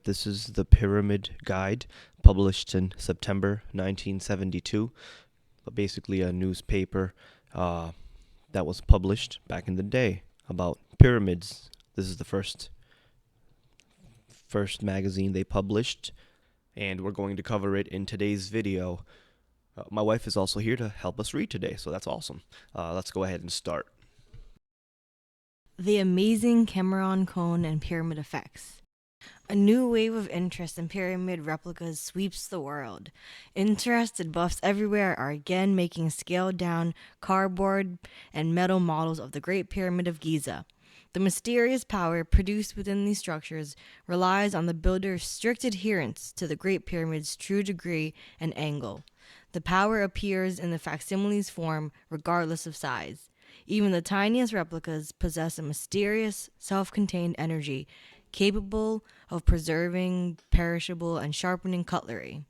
This is the Pyramid Guide, published in September 1972, but basically a newspaper that was published back in the day about pyramids. This is the first magazine they published, and we're going to cover it in today's video. My wife is also here to help us read today, so that's awesome. Let's go ahead and start. The amazing Cameron cone and pyramid effects. A new wave of interest in pyramid replicas sweeps the world. Interested buffs everywhere are again making scaled-down cardboard and metal models of the Great Pyramid of Giza. The mysterious power produced within these structures relies on the builder's strict adherence to the Great Pyramid's true degree and angle. The power appears in the facsimile's form regardless of size. Even the tiniest replicas possess a mysterious, self-contained energy capable of preserving perishable and sharpening cutlery.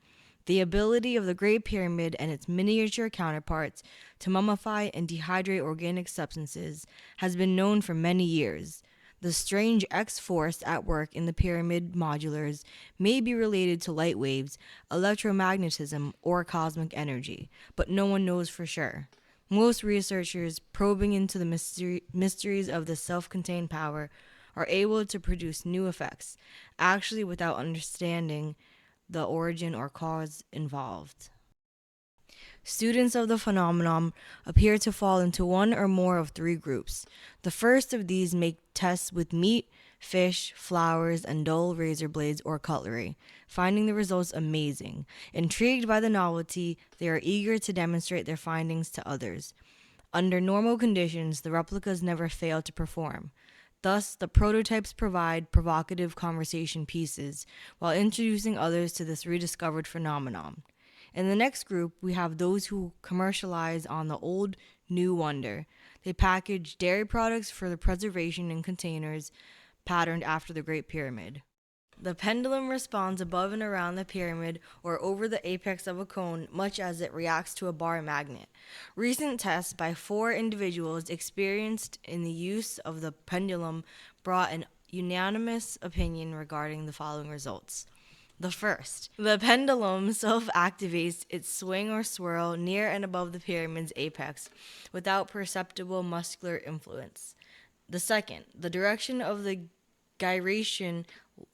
The ability of the Great Pyramid and its miniature counterparts to mummify and dehydrate organic substances has been known for many years. The strange X-force at work in the pyramid modulars may be related to light waves, electromagnetism, or cosmic energy, but no one knows for sure. Most researchers probing into the mysteries of this self-contained power are able to produce new effects, actually without understanding the origin or cause involved. Students of the phenomenon appear to fall into one or more of three groups. The first of these make tests with meat, fish, flowers, and dull razor blades or cutlery, finding the results amazing. Intrigued by the novelty, they are eager to demonstrate their findings to others. Under normal conditions, the replicas never fail to perform. Thus, the prototypes provide provocative conversation pieces while introducing others to this rediscovered phenomenon. In the next group, we have those who commercialize on the old, new wonder. They package dairy products for the preservation in containers patterned after the Great Pyramid. The pendulum responds above and around the pyramid or over the apex of a cone, much as it reacts to a bar magnet. Recent tests by 4 individuals experienced in the use of the pendulum brought an unanimous opinion regarding the following results. The first, the pendulum self-activates its swing or swirl near and above the pyramid's apex without perceptible muscular influence. The second, the direction of the gyration,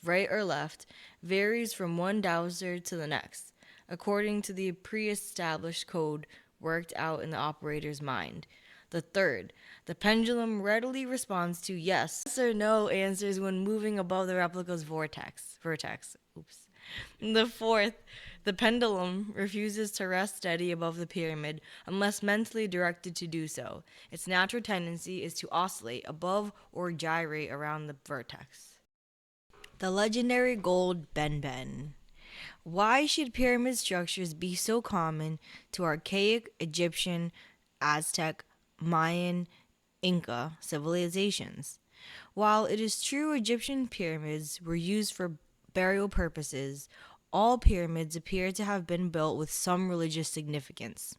right or left, varies from one dowser to the next, according to the pre-established code worked out in the operator's mind. The third, the pendulum readily responds to yes or no answers when moving above the replica's vertex. The fourth, the pendulum refuses to rest steady above the pyramid unless mentally directed to do so. Its natural tendency is to oscillate above or gyrate around the vertex. The legendary gold Ben. Why should pyramid structures be so common to archaic Egyptian, Aztec, Mayan, Inca civilizations? While it is true Egyptian pyramids were used for burial purposes, all pyramids appear to have been built with some religious significance.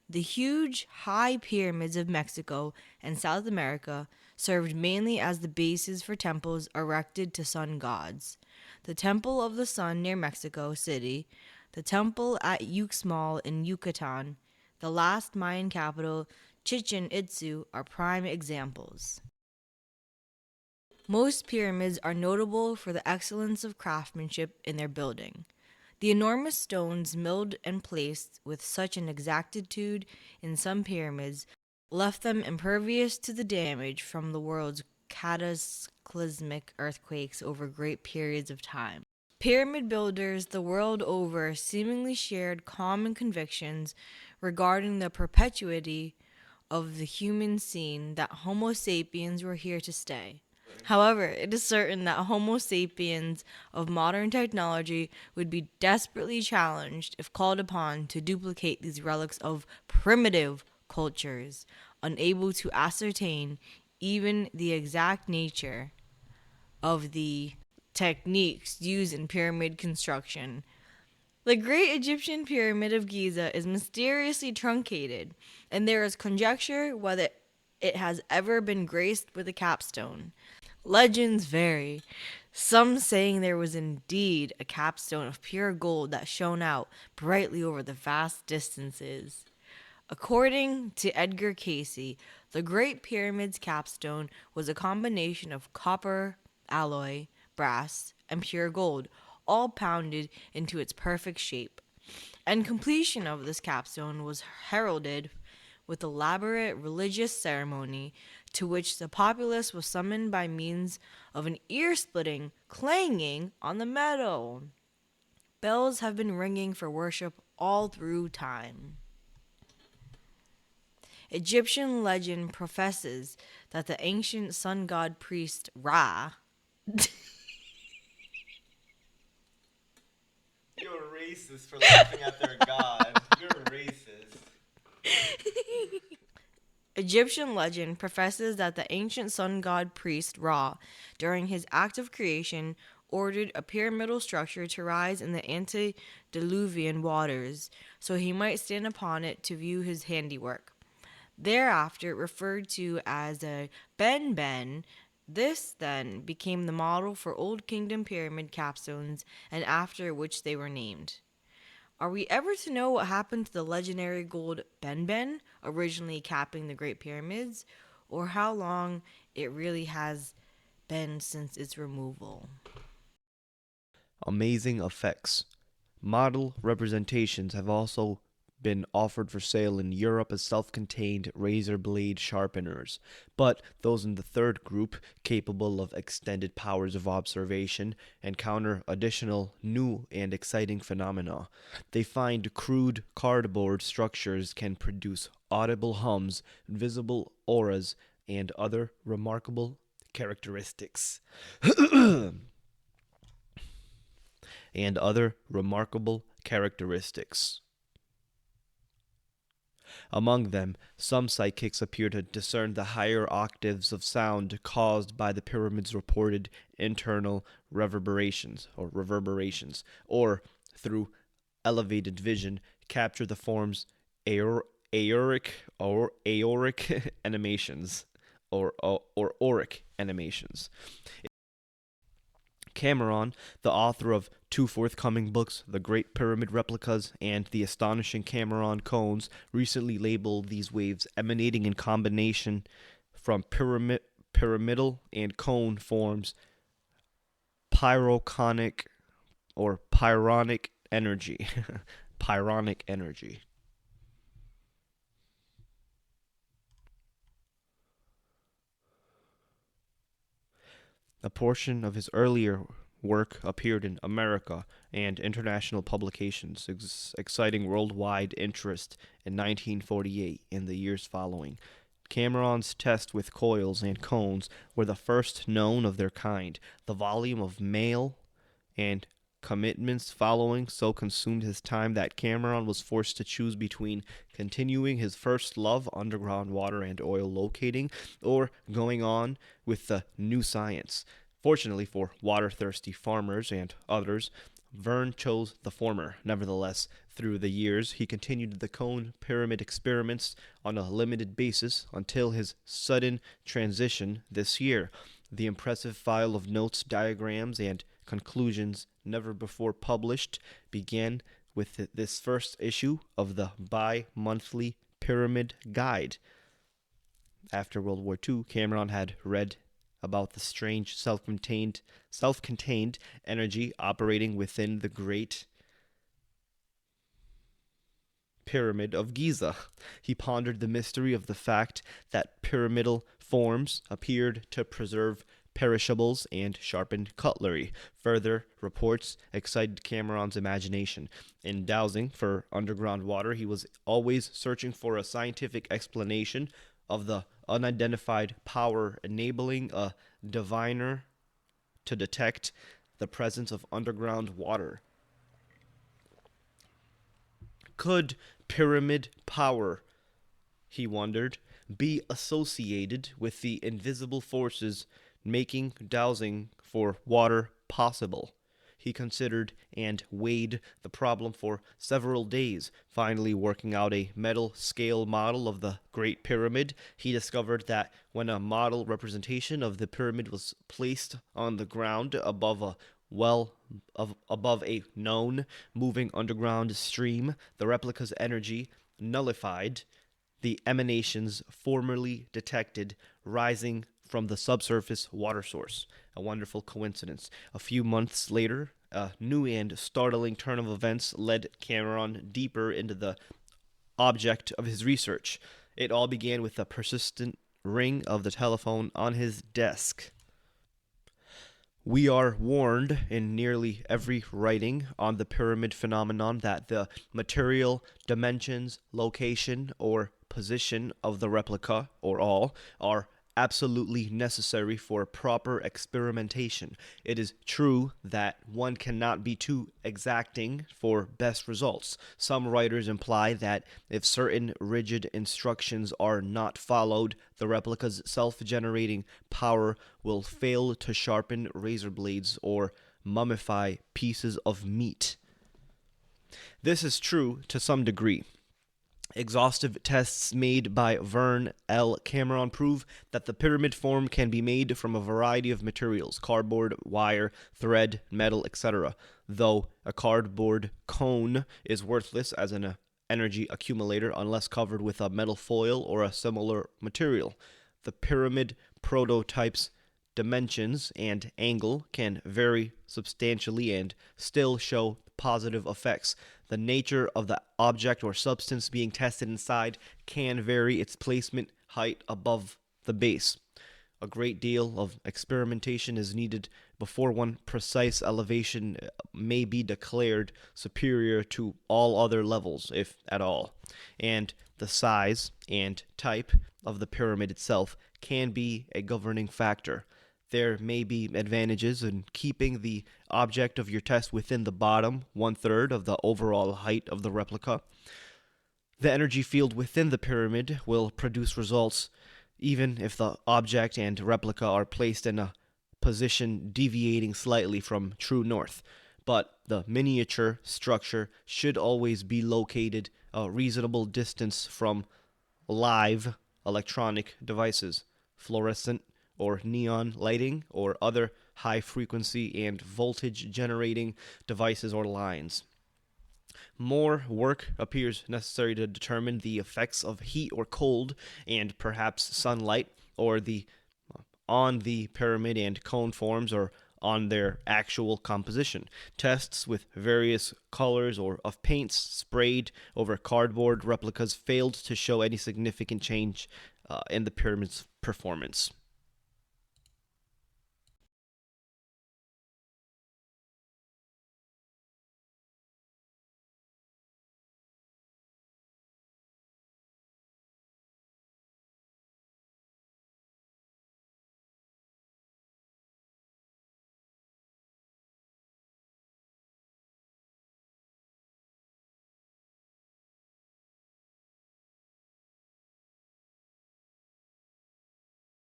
The huge, high pyramids of Mexico and South America served mainly as the bases for temples erected to sun gods. The Temple of the Sun near Mexico City, the temple at Uxmal in Yucatan, the last Mayan capital, Chichen Itza, are prime examples. Most pyramids are notable for the excellence of craftsmanship in their building. The enormous stones milled and placed with such an exactitude in some pyramids left them impervious to the damage from the world's cataclysmic earthquakes over great periods of time. Pyramid builders the world over seemingly shared common convictions regarding the perpetuity of the human scene, that Homo sapiens were here to stay. However, it is certain that Homo sapiens of modern technology would be desperately challenged if called upon to duplicate these relics of primitive cultures, unable to ascertain even the exact nature of the techniques used in pyramid construction. The Great Egyptian Pyramid of Giza is mysteriously truncated, and there is conjecture whether it has ever been graced with a capstone. Legends vary. Some saying there was indeed a capstone of pure gold that shone out brightly over the vast distances. According to Edgar Casey, the Great Pyramid's capstone was a combination of copper, alloy, brass, and pure gold, all pounded into its perfect shape. And completion of this capstone was heralded with elaborate religious ceremony to which the populace was summoned by means of an ear-splitting clanging on the meadow. Bells have been ringing for worship all through time. Egyptian legend professes that the ancient sun god priest Ra. You're racist for laughing at their god. You're racist. Egyptian legend professes that the ancient sun god priest Ra, during his act of creation, ordered a pyramidal structure to rise in the antediluvian waters, so he might stand upon it to view his handiwork. Thereafter referred to as a Ben. This then became the model for Old Kingdom pyramid capstones, and after which they were named. Are we ever to know what happened to the legendary gold Ben, originally capping the Great Pyramids, or how long it really has been since its removal? Amazing effects. Model representations have also been offered for sale in Europe as self-contained razor blade sharpeners, but those in the third group, capable of extended powers of observation, encounter additional new and exciting phenomena. They find crude cardboard structures can produce audible hums, visible auras, and other remarkable characteristics. and other remarkable characteristics. Among them, some psychics appear to discern the higher octaves of sound caused by the pyramid's reported internal reverberations, or through elevated vision, capture the form's aoric animations, or auric animations. Cameron, the author of two forthcoming books, The Great Pyramid Replicas and The Astonishing Cameron Cones, recently labeled these waves emanating in combination from pyramidal and cone forms pyroconic or pyronic energy. Pyronic energy. A portion of his earlier work appeared in America and international publications, exciting worldwide interest in 1948 and the years following. Cameron's tests with coils and cones were the first known of their kind. The volume of mail and commitments following so consumed his time that Cameron was forced to choose between continuing his first love, underground water and oil locating, or going on with the new science. Fortunately for water-thirsty farmers and others, Verne chose the former. Nevertheless, through the years, he continued the cone pyramid experiments on a limited basis until his sudden transition this year. The impressive file of notes, diagrams, and conclusions never before published began with this first issue of the bi-monthly Pyramid Guide. After World War II, Cameron had read about the strange self-contained energy operating within the Great Pyramid of Giza. He pondered the mystery of the fact that pyramidal forms appeared to preserve perishables and sharpened cutlery. Further reports excited Cameron's imagination. In dowsing for underground water, he was always searching for a scientific explanation of the unidentified power enabling a diviner to detect the presence of underground water. Could pyramid power, he wondered, be associated with the invisible forces making dowsing for water possible? He considered and weighed the problem for several days. Finally, working out a metal scale model of the Great Pyramid, he discovered that when a model representation of the pyramid was placed on the ground above a known moving underground stream, the replica's energy nullified the emanations formerly detected rising from the subsurface water source. A wonderful coincidence. A few months later, a new and startling turn of events led Cameron deeper into the object of his research. It all began with the persistent ring of the telephone on his desk. We are warned in nearly every writing on the pyramid phenomenon that the material, dimensions, location, or position of the replica, or all, are absolutely necessary for proper experimentation. It is true that one cannot be too exacting for best results. Some writers imply that if certain rigid instructions are not followed, the replica's self-generating power will fail to sharpen razor blades or mummify pieces of meat. This is true to some degree. Exhaustive tests made by Vern L. Cameron prove that the pyramid form can be made from a variety of materials: cardboard, wire, thread, metal, etc., though a cardboard cone is worthless as an energy accumulator unless covered with a metal foil or a similar material. The pyramid prototype's dimensions and angle can vary substantially and still show positive effects. The nature of the object or substance being tested inside can vary its placement height above the base. A great deal of experimentation is needed before one precise elevation may be declared superior to all other levels, if at all. And the size and type of the pyramid itself can be a governing factor. There may be advantages in keeping the object of your test within the bottom 1/3 of the overall height of the replica. The energy field within the pyramid will produce results even if the object and replica are placed in a position deviating slightly from true north. But the miniature structure should always be located a reasonable distance from live electronic devices, fluorescent or neon lighting, or other high frequency and voltage generating devices or lines. More work appears necessary to determine the effects of heat or cold, and perhaps sunlight, or the on the pyramid and cone forms, or on their actual composition. Tests with various colors or of paints sprayed over cardboard replicas failed to show any significant change in the pyramid's performance.